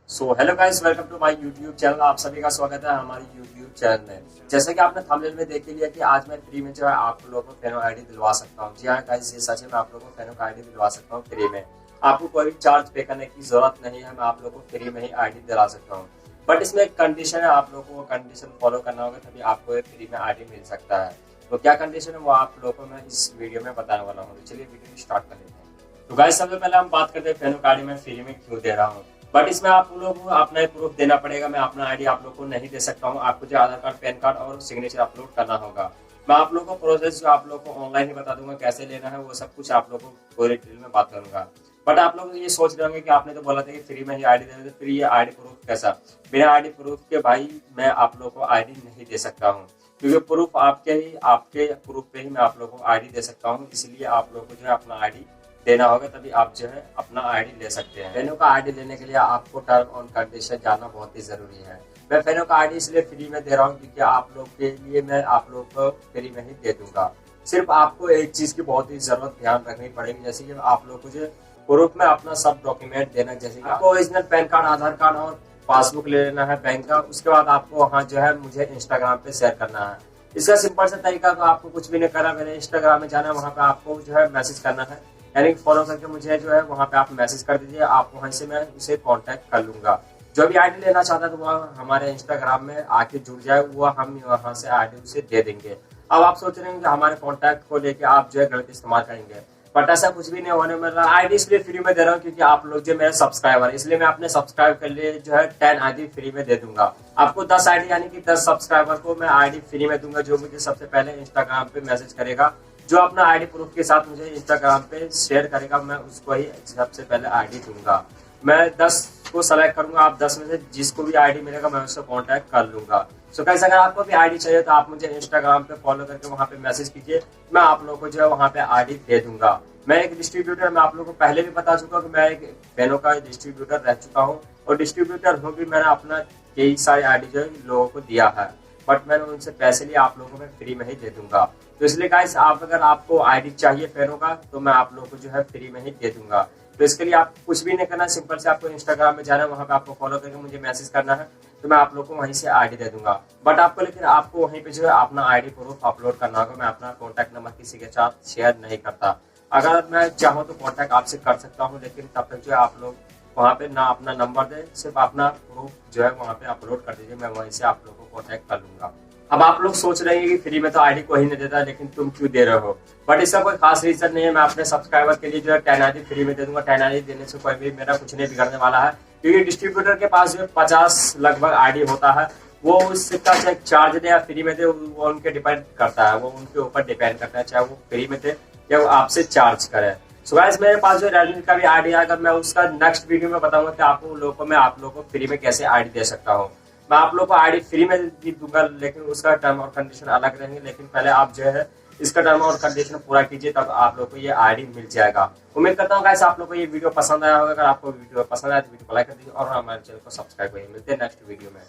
So hello guys, welcome to my YouTube channel. आप सभी का स्वागत है हमारी यूट्यूब चैनल में। जैसे कि आपने थंबनेल में देख लिया कि आज मैं फ्री में जो है आप लोगों को फेनो आईडी दिलवा सकता हूं। जी हाँ गाइस, ये सच है, मैं आप लोगों को फेनो का आईडी दिलवा सकता हूं फ्री में। आपको कोई भी चार्ज पे करने की जरूरत नहीं है, मैं आप लोगों को फ्री में ही आईडी दिला सकता हूँ। बट इसमें एक कंडीशन है, आप लोगों को कंडीशन फॉलो करना होगा, तभी आपको फ्री में आईडी मिल सकता है। तो क्या कंडीशन है वो आप लोगों को मैं इस वीडियो में बताने वाला हूँ। चलिए वीडियो स्टार्ट कर लेते हैं। तो गाइस, सबसे पहले हम बात करते हैं फेनो का आईडी मैं फ्री में क्यों दे रहा हूँ। बट इसमें आप लोग को अपना ही प्रूफ देना पड़ेगा। मैं अपना आईडी आप लोग को नहीं दे सकता हूँ। आपको जो आधार कार्ड, पैन कार्ड और सिग्नेचर अपलोड करना होगा। मैं आप लोगों को प्रोसेस जो आप लोग को ऑनलाइन ही बता दूंगा, कैसे लेना है वो सब कुछ आप लोग को पूरे डिटेल में बात करूंगा। बट आप लोग ये सोच रहे होंगे कि आपने तो बोला था कि फ्री में ही आईडी देना, तो फिर ये आईडी प्रूफ कैसा। बिना आईडी प्रूफ के भाई मैं आप लोग को आईडी नहीं दे सकता हूँ, क्योंकि प्रूफ आपके प्रूफ पे ही मैं आप लोग को आईडी दे सकता हूँ। इसलिए आप लोग को जो है अपना आईडी देना होगा, तभी आप जो है अपना आईडी ले सकते हैं। फेनो का आईडी लेने के लिए आपको टर्म और कंडीशन जानना बहुत ही जरूरी है। मैं फेनो का आईडी इसलिए फ्री में दे रहा हूँ क्योंकि आप लोग के लिए मैं आप लोग को फ्री में ही दे दूंगा। सिर्फ आपको एक चीज की बहुत ही जरूरत ध्यान रखनी पड़ेगी, जैसे कि आप लोग को जो प्रूफ में अपना सब डॉक्यूमेंट देना, जैसे कि आपको ओरिजिनल पैन कार्ड, आधार कार्ड और पासबुक ले लेना है बैंक का। उसके बाद आपको वहाँ जो है मुझे इंस्टाग्राम पे शेयर करना है। इसका सिंपल सा तरीका, तो आपको कुछ भी नहीं करना, मेरे इंस्टाग्राम में जाना है, वहाँ पे आपको जो है मैसेज करना है, यानी फॉलो करके मुझे जो है वहाँ पे आप मैसेज कर दीजिए। आप वहाँ से मैं उसे कांटेक्ट कर लूंगा। जो भी आईडी लेना चाहता है तो वह हमारे इंस्टाग्राम में आके जुड़ जाए, वो हम वहाँ से आईडी उसे दे देंगे। अब आप सोच रहे हैं कि हमारे कॉन्टैक्ट को लेके आप जो है गलत इस्तेमाल करेंगे, बट ऐसा कुछ भी नहीं होने वाला। आईडी इसलिए फ्री में दे रहा हूँ क्योंकि आप लोग जो मेरे सब्सक्राइबर, इसलिए मैं अपने सब्सक्राइब के लिए जो है 10 आईडी फ्री में दे दूंगा। आपको 10 आईडी यानी कि 10 सब्सक्राइबर को मैं आईडी फ्री में दूंगा, जो मुझे सबसे पहले इंस्टाग्राम पे मैसेज करेगा, जो अपना आईडी प्रूफ के साथ मुझे इंस्टाग्राम पे शेयर करेगा, मैं उसको ही सबसे पहले आईडी दूंगा। मैं 10 को सेलेक्ट करूंगा, आप 10 में से जिसको भी आईडी मिलेगा मैं उससे कांटेक्ट कर लूंगा। सो गाइस, अगर आपको भी आईडी चाहिए तो आप मुझे इंस्टाग्राम पे फॉलो करके वहाँ पे मैसेज कीजिए, मैं आप लोगों को जो है वहाँ पे आईडी दे दूंगा। मैं एक डिस्ट्रीब्यूटर, मैं आप लोगों को पहले भी बता चुका हूँ कि मैं एक फेनो का डिस्ट्रीब्यूटर रह चुका हूँ, और डिस्ट्रीब्यूटर हूँ भी। मैंने अपना कई सारे आईडी जो है लोगों को दिया है, बट मैंने उनसे पैसे लिए, आप लोगों को मैं फ्री में ही दे दूंगा। तो इसलिए गाइस, अगर आपको आईडी चाहिए फेनो का तो मैं आप लोगों को जो है फ्री में ही दे दूंगा। तो इसके लिए आप कुछ भी नहीं करना, सिंपल से आपको इंस्टाग्राम में जाना है, वहाँ पे आपको फॉलो करके मुझे मैसेज करना है, तो मैं आप लोग को वहीं से आईडी दे दूंगा। बट लेकिन आपको वहीं पे जो है अपना आईडी प्रूफ अपलोड करना होगा। मैं अपना कॉन्टैक्ट नंबर किसी के साथ शेयर नहीं करता। अगर मैं चाहूँ तो कॉन्टैक्ट आपसे कर सकता हूँ, लेकिन तब तक जो है आप लोग वहाँ पे ना अपना नंबर दे, सिर्फ अपना प्रूफ जो है वहाँ पे अपलोड कर दीजिए, मैं वहीं से आप लोगों को कॉन्टैक्ट कर लूंगा। अब आप लोग सोच रहे हैं कि फ्री में तो आईडी कोई नहीं देता, लेकिन तुम क्यों दे रहे हो। बट इसका कोई खास रीजन नहीं है। मैं अपने सब्सक्राइबर के लिए जो है 10 आईडी फ्री में दे दूंगा। 10 आईडी देने से कोई भी मेरा कुछ नहीं बिगड़ने वाला है, क्योंकि डिस्ट्रीब्यूटर के पास जो 50 लगभग आईडी होता है, वो उसका चाहे चार्ज दे या फ्री में दे, वो उनके डिपेंड करता है, वो उनके ऊपर डिपेंड करता है, चाहे वो फ्री में दे या वो आपसे चार्ज करे। सो गाइस, मेरे पास जो रेडमी का भी आईडी आएगा, मैं उसका नेक्स्ट वीडियो में बताऊंगा कि आप लोगों को मैं आप लोगों को फ्री में कैसे आईडी दे सकता हूँ। मैं आप लोग को आईडी फ्री में भी दूंगा, लेकिन उसका टर्म और कंडीशन अलग रहेंगे। लेकिन पहले आप जो है इसका टर्म और कंडीशन पूरा कीजिए, तब आप लोग को ये आईडी मिल जाएगा। उम्मीद करता हूँ गाइस आप लोग को ये वीडियो पसंद आया होगा। अगर आपको वीडियो पसंद आया तो वीडियो को लाइक कर दीजिए और हमारे चैनल को सब्सक्राइब करिए। मिलते हैं नेक्स्ट वीडियो में।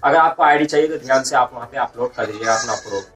अगर आपको आईडी चाहिए तो ध्यान से आप वहाँ पे अपलोड कर दीजिएगा अपना प्रूफ।